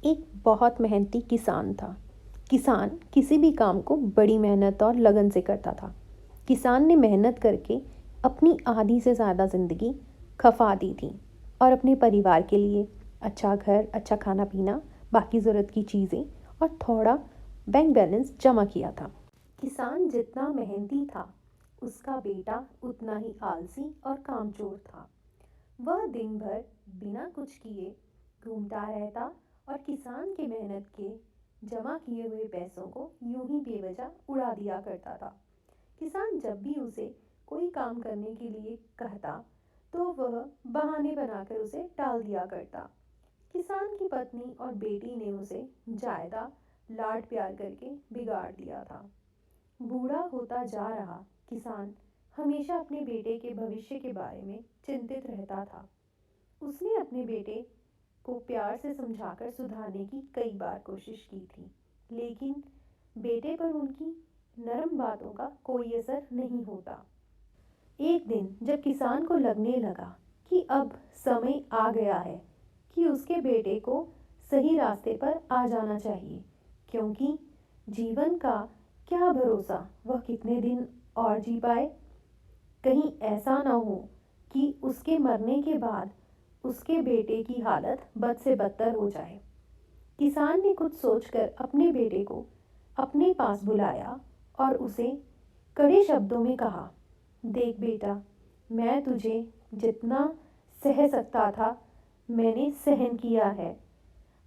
एक बहुत मेहनती किसान था। किसान किसी भी काम को बड़ी मेहनत और लगन से करता था। किसान ने मेहनत करके अपनी आधी से ज़्यादा ज़िंदगी खपा दी थी और अपने परिवार के लिए अच्छा घर, अच्छा खाना पीना, बाकी ज़रूरत की चीज़ें और थोड़ा बैंक बैलेंस जमा किया था। किसान जितना मेहनती था, उसका बेटा उतना ही आलसी और कामचोर था। वह दिन भर बिना कुछ किए घूमता रहता और किसान के मेहनत के जमा किए हुए पैसों को यूं ही बेवजह उड़ा दिया करता था। किसान जब भी उसे कोई काम करने के लिए कहता तो वह बहाने बनाकर उसे टाल दिया करता। किसान की पत्नी और बेटी ने उसे ज्यादा लाड प्यार करके बिगाड़ दिया था। बूढ़ा होता जा रहा किसान हमेशा अपने बेटे के भविष्य के बारे में चिंतित रहता था। उसने अपने बेटे को प्यार से समझाकर सुधारने की कई बार कोशिश की थी, लेकिन बेटे पर उनकी नरम बातों का कोई असर नहीं होता। एक दिन जब किसान को लगने लगा कि अब समय आ गया है कि उसके बेटे को सही रास्ते पर आ जाना चाहिए, क्योंकि जीवन का क्या भरोसा वह कितने दिन और जी पाए। कहीं ऐसा ना हो कि उसके मरने के बाद उसके बेटे की हालत बद से बदतर हो जाए। किसान ने कुछ सोचकर अपने बेटे को अपने पास बुलाया और उसे कड़े शब्दों में कहा, देख बेटा, मैं तुझे जितना सह सकता था मैंने सहन किया है।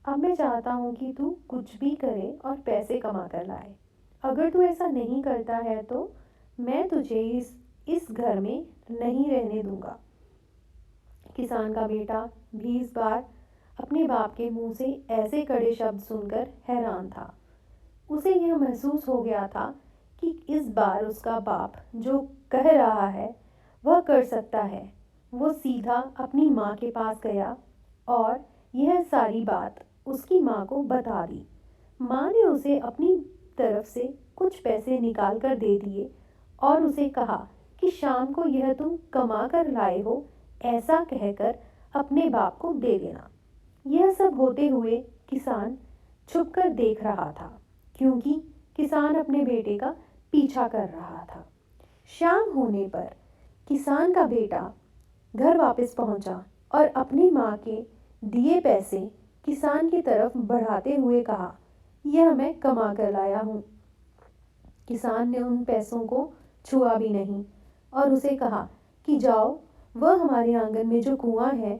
अब मैं चाहता हूँ कि तू कुछ भी करे और पैसे कमा कर लाए। अगर तू ऐसा नहीं करता है तो मैं तुझे इस घर में नहीं रहने दूंगा। किसान का बेटा भी इस बार अपने बाप के मुंह से ऐसे कड़े शब्द सुनकर हैरान था। उसे यह महसूस हो गया था कि इस बार उसका बाप जो कह रहा है वह कर सकता है। वो सीधा अपनी माँ के पास गया और यह सारी बात उसकी माँ को बता दी। माँ ने उसे अपनी तरफ से कुछ पैसे निकाल कर दे दिए और उसे कहा कि शाम को यह तुम कमा कर लाए हो ऐसा कहकर अपने बाप को दे देना। यह सब होते हुए किसान छुप कर देख रहा था, क्योंकि किसान अपने बेटे का पीछा कर रहा था। शाम होने पर किसान का बेटा घर वापस पहुंचा और अपनी माँ के दिए पैसे किसान की तरफ बढ़ाते हुए कहा, यह मैं कमा कर लाया हूँ। किसान ने उन पैसों को छुआ भी नहीं और उसे कहा कि जाओ, वह हमारे आंगन में जो कुआं है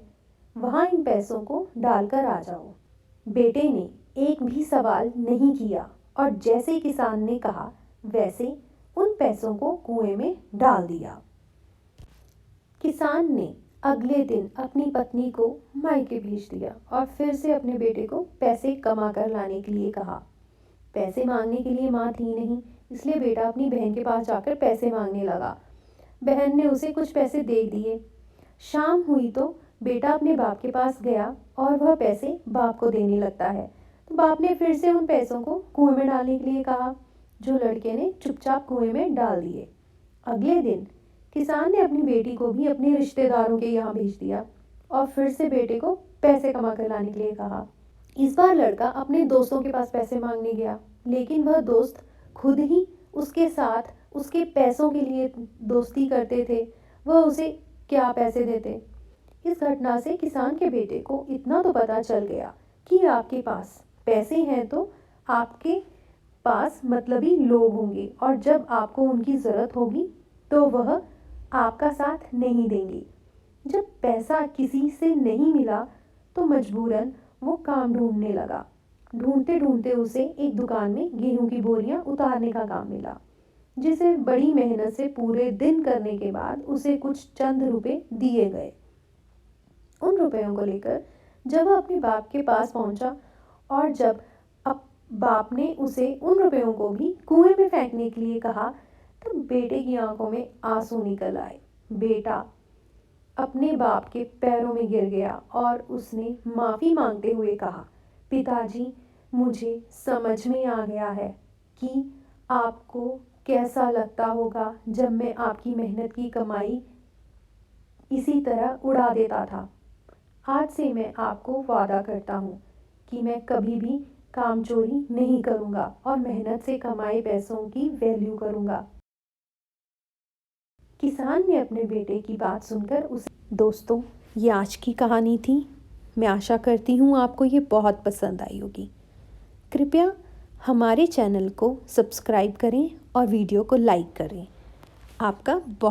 वहां इन पैसों को डालकर आ जाओ। बेटे ने एक भी सवाल नहीं किया और जैसे किसान ने कहा वैसे उन पैसों को कुएं में डाल दिया। किसान ने अगले दिन अपनी पत्नी को मायके भेज दिया और फिर से अपने बेटे को पैसे कमा कर लाने के लिए कहा। पैसे मांगने के लिए माँ थी नहीं, इसलिए बेटा अपनी बहन के पास जाकर पैसे मांगने लगा। बहन ने उसे कुछ पैसे दे दिए। शाम हुई तो बेटा अपने बाप के पास गया और वह पैसे बाप को देने लगता है, तो बाप ने फिर से उन पैसों को कुएं में डालने के लिए कहा, जो लड़के ने चुपचाप कुएं में डाल दिए। अगले दिन किसान ने अपनी बेटी को भी अपने रिश्तेदारों के यहाँ भेज दिया और फिर से बेटे को पैसे कमा कर लाने के लिए कहा। इस बार लड़का अपने दोस्तों के पास पैसे मांगने गया, लेकिन वह दोस्त खुद ही उसके साथ उसके पैसों के लिए दोस्ती करते थे। वह उसे क्या पैसे देते। इस घटना से किसान के बेटे को इतना तो पता चल गया कि आपके पास पैसे हैं तो आपके पास मतलबी लोग होंगे और जब आपको उनकी ज़रूरत होगी तो वह आपका साथ नहीं देंगे। जब पैसा किसी से नहीं मिला तो मजबूरन वो काम ढूंढने लगा। ढूंढते ढूंढते उसे एक दुकान में गेहूं की बोरियां उतारने का काम मिला, जिसे बड़ी मेहनत से पूरे दिन करने के बाद उसे कुछ चंद रुपए दिए गए। उन रुपयों को लेकर जब वह अपने बाप के पास पहुंचा और जब अब बाप ने उसे उन रुपयों को भी कुएं में फेंकने के लिए कहा, तब बेटे की आंखों में आंसू निकल आए। बेटा अपने बाप के पैरों में गिर गया और उसने माफ़ी मांगते हुए कहा, पिताजी, मुझे समझ में आ गया है कि आपको कैसा लगता होगा जब मैं आपकी मेहनत की कमाई इसी तरह उड़ा देता था। आज से मैं आपको वादा करता हूँ कि मैं कभी भी काम चोरी नहीं करूँगा और मेहनत से कमाए पैसों की वैल्यू करूँगा। किसान ने अपने बेटे की बात सुनकर उसे। दोस्तों, ये आज की कहानी थी। मैं आशा करती हूँ आपको ये बहुत पसंद आई होगी। कृपया हमारे चैनल को सब्सक्राइब करें और वीडियो को लाइक करें। आपका बहुत